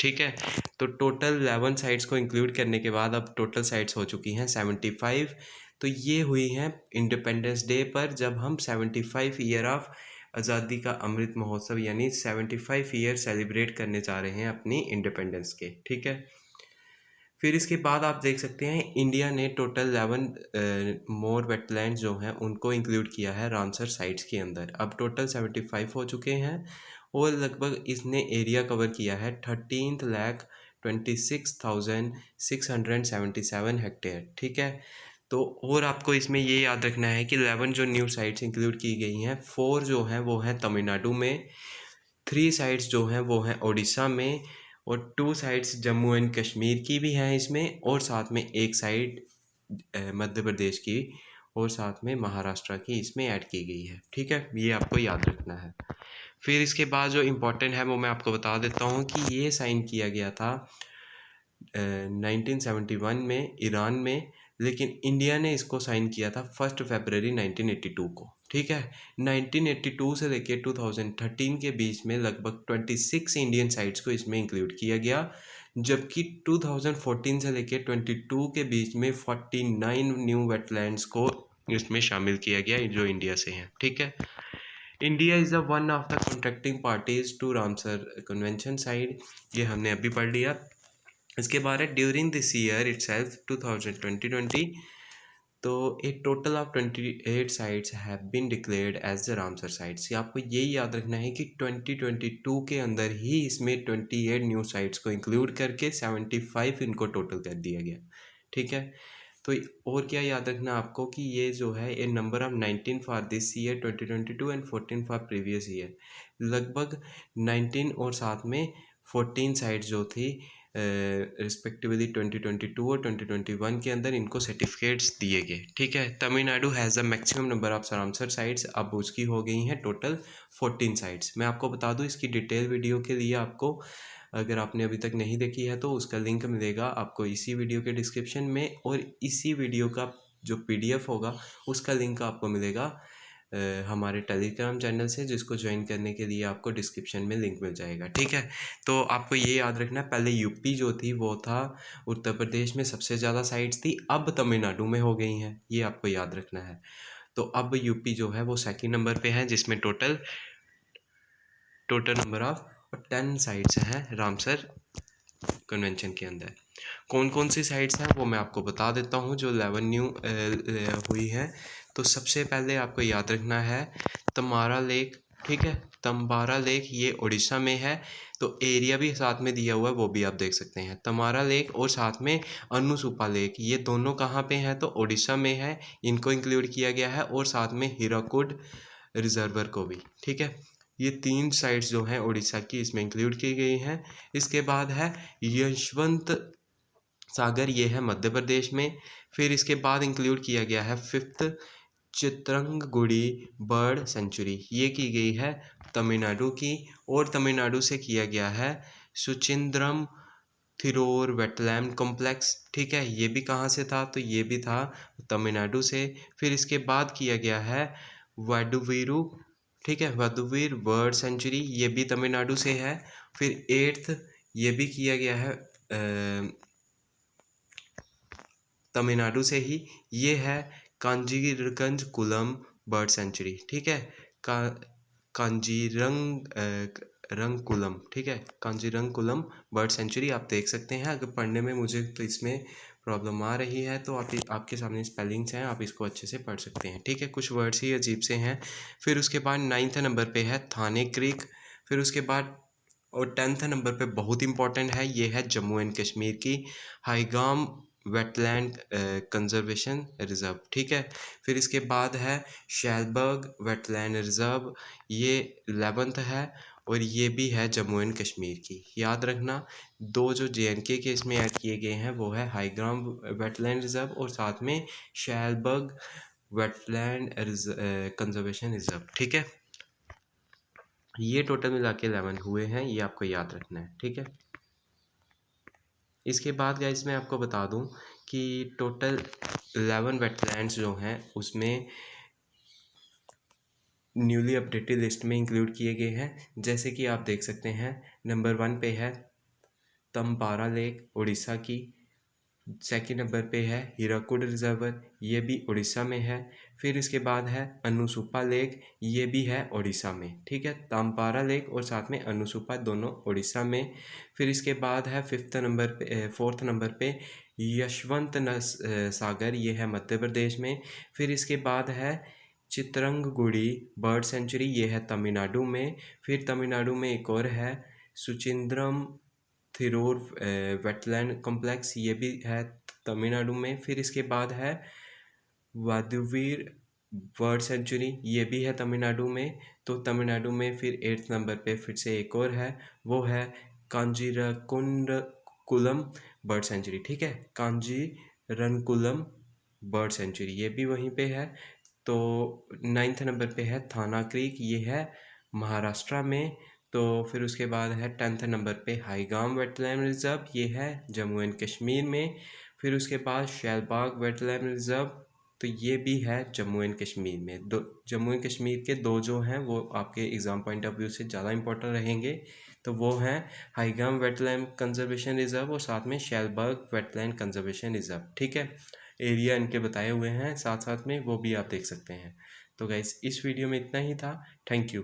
ठीक है। तो टोटल 11 साइट्स को इंक्लूड करने के बाद अब टोटल साइट्स हो चुकी हैं 75। तो ये हुई हैं इंडिपेंडेंस डे पर, जब हम 75 ईयर ऑफ आज़ादी का अमृत महोत्सव यानी 75 ईयर सेलिब्रेट करने जा रहे हैं अपनी इंडिपेंडेंस के। ठीक है। फिर इसके बाद आप देख सकते हैं इंडिया ने टोटल 11 मोर वेटलैंड जो हैं उनको इंक्लूड किया है रामसर साइट्स के अंदर। अब टोटल 75 हो चुके हैं और लगभग इसने एरिया कवर किया है 13,26,677 हेक्टेयर। ठीक है। तो और आपको इसमें ये याद रखना है कि 11 जो न्यू साइट्स इंक्लूड की गई हैं, 4 जो हैं वो हैं तमिलनाडु में, 3 साइट्स जो हैं वो हैं उड़ीसा में, और 2 साइट्स जम्मू एंड कश्मीर की भी हैं इसमें, और साथ में एक साइड मध्य प्रदेश की और साथ में महाराष्ट्र की इसमें ऐड की गई है। ठीक है, ये आपको याद रखना है। फिर इसके बाद जो इम्पोर्टेंट है वो मैं आपको बता देता हूँ कि ये साइन किया गया था 1971 में ईरान में, लेकिन इंडिया ने इसको साइन किया था 1 फरवरी 1982 को। ठीक है। 1982 से लेकर 2013 के बीच में लगभग 26 इंडियन साइट्स को इसमें इंक्लूड किया गया, जबकि 2014 से लेकर 22 के बीच में 49 न्यू वेटलैंड्स को इसमें शामिल किया गया जो इंडिया से हैं। ठीक है। India is the one of the contracting parties to Ramsar convention site, ये हमने अभी पढ़ लिया। इसके बाद है ड्यूरिंग दिस ईयर इटसेल्फ 2020 तो a total of 28 sites have been declared as the Ramsar sites. आपको यही याद रखना है कि 2022 के अंदर ही इसमें 28 न्यू साइट्स को इंक्लूड करके 75 इनको टोटल कर दिया गया। ठीक है। तो और क्या याद रखना आपको कि ये जो है a number of 19 for this year 2022 and 14 for previous year, लगभग 19 और साथ में 14 साइट्स जो थी रिस्पेक्टिवली 2022 और 2021 के अंदर इनको सर्टिफिकेट्स दिए गए। ठीक है। Tamil Nadu has the maximum number of Ramsar sites, अब उसकी हो गई हैं टोटल 14 साइट्स। मैं आपको बता दूं इसकी डिटेल वीडियो के लिए आपको, अगर आपने अभी तक नहीं देखी है तो उसका लिंक मिलेगा आपको इसी वीडियो के डिस्क्रिप्शन में, और इसी वीडियो का जो PDF होगा उसका लिंक आपको मिलेगा हमारे टेलीग्राम चैनल से, जिसको ज्वाइन करने के लिए आपको डिस्क्रिप्शन में लिंक मिल जाएगा। ठीक है। तो आपको ये याद रखना, पहले यूपी जो थी वो था, उत्तर प्रदेश में सबसे ज़्यादा साइट्स थी, अब तमिलनाडु में हो गई हैं, ये आपको याद रखना है। तो अब यूपी जो है वो सेकंड नंबर पे है, जिसमें टोटल नंबर ऑफ 10 साइट्स हैं रामसर कन्वेंशन के अंदर। कौन कौन सी साइट्स हैं वो मैं आपको बता देता हूँ जो 11 न्यू हुई हैं। तो सबसे पहले आपको याद रखना है तमारा लेक। ठीक है। तम्बारा लेक ये उड़ीसा में है, तो एरिया भी साथ में दिया हुआ है, वो भी आप देख सकते हैं। तमारा लेक और साथ में अनुसुपा लेक, ये दोनों कहाँ पे हैं तो उड़ीसा में है, इनको इंक्लूड किया गया है, और साथ में हीराकुड रिजर्वर को भी। ठीक है। ये 3 साइट्स जो हैं उड़ीसा की इसमें इंक्लूड की गई हैं। इसके बाद है यशवंत सागर, ये है मध्य प्रदेश में। फिर इसके बाद इंक्लूड किया गया है 5th चित्रंगगुड़ी बर्ड सेंचुरी, ये की गई है तमिलनाडु की, और तमिलनाडु से किया गया है सुचिंद्रम थिरोर वेटलैंड कॉम्प्लेक्स। ठीक है। ये भी कहाँ से था तो ये भी था तमिलनाडु से। फिर इसके बाद किया गया है वाडुवीरू। ठीक है। वाडुवीर बर्ड सेंचुरी, ये भी तमिलनाडु से है। फिर 8th ये भी किया गया है तमिलनाडु से ही, ये है कांजीरगंज कुलम बर्ड सेंचुरी। ठीक है। का कांजीरंगकुलम। ठीक है। कांजीरंगकुलम बर्ड सेंचुरी आप देख सकते हैं। अगर पढ़ने में मुझे तो इसमें प्रॉब्लम आ रही है तो आपके सामने स्पेलिंग्स हैं, आप इसको अच्छे से पढ़ सकते हैं। ठीक है। कुछ वर्ड्स ही अजीब से हैं। फिर उसके बाद 9th नंबर पे है थाने क्रीक। फिर उसके बाद और 10th नंबर पे बहुत इंपॉर्टेंट है, ये है जम्मू एंड कश्मीर की हाईगाम वेटलैंड कंजर्वेशन रिज़र्व। ठीक है। फिर इसके बाद है शैलबर्ग वेटलैंड रिज़र्व, ये 11th है, और ये भी है जम्मू एंड कश्मीर की। याद रखना 2 जो JNK के इसमें ऐड किए गए हैं वो है हाईग्राम वेटलैंड रिज़र्व और साथ में शैलबर्ग वेटलैंड कंजर्वेशन रिज़र्व। ठीक है। ये टोटल मिला के 11 हुए हैं, ये आपको याद रखना है। ठीक है। इसके बाद गाइस मैं आपको बता दूं कि टोटल 11 वेटलैंड्स जो हैं उसमें न्यूली अपडेटेड लिस्ट में इंक्लूड किए गए हैं। जैसे कि आप देख सकते हैं नंबर 1 पे है तम्पारा लेक उड़ीसा की। सेकंड नंबर पे है हीराकुड रिजर्वर, ये भी उड़ीसा में है। फिर इसके बाद है अनुसुपा लेक, ये भी है उड़ीसा में, ठीक है। तम्पारा लेक और साथ में अनुसुपा दोनों उड़ीसा में। फिर इसके बाद है फोर्थ नंबर पे यशवंत सागर, ये है मध्य प्रदेश में। फिर इसके बाद है चित्रंगगुड़ी बर्ड सेंचुरी, ये है तमिलनाडु में। फिर तमिलनाडु में एक और है सुचिंद्रम थिरोर वेटलैंड कॉम्प्लेक्स, ये भी है तमिलनाडु में। फिर इसके बाद है वादुवीर बर्ड सेंचुरी, ये भी है तमिलनाडु में। तो तमिलनाडु में फिर 8th नंबर पे फिर से एक और है, वो है कांजीरकुलम बर्ड सेंचुरी, ठीक है। कांजीरनकुलम बर्ड सेंचुरी, ये भी वहीं पे है। तो 9th नंबर पे है थाना क्रीक, ये है महाराष्ट्र में। तो फिर उसके बाद है 10th नंबर पे हाईगाम वेटलैंड रिजर्व, ये है जम्मू एंड कश्मीर में। फिर उसके बाद शैलबाग वेटलैंड रिजर्व, तो ये भी है जम्मू एंड कश्मीर में। दो जम्मू एंड कश्मीर के दो जो हैं वो आपके एग्ज़ाम पॉइंट ऑफ व्यू से ज़्यादा इंपॉर्टेंट रहेंगे। तो वो हैं हाईगाम वेटलैंड कंजर्वेशन रिजर्व और साथ में शैलबाग वेटलैंड कंजर्वेशन रिजर्व, ठीक है। एरिया इनके बताए हुए हैं साथ साथ में, वो भी आप देख सकते हैं। तो गाइस इस वीडियो में इतना ही था। Thank you.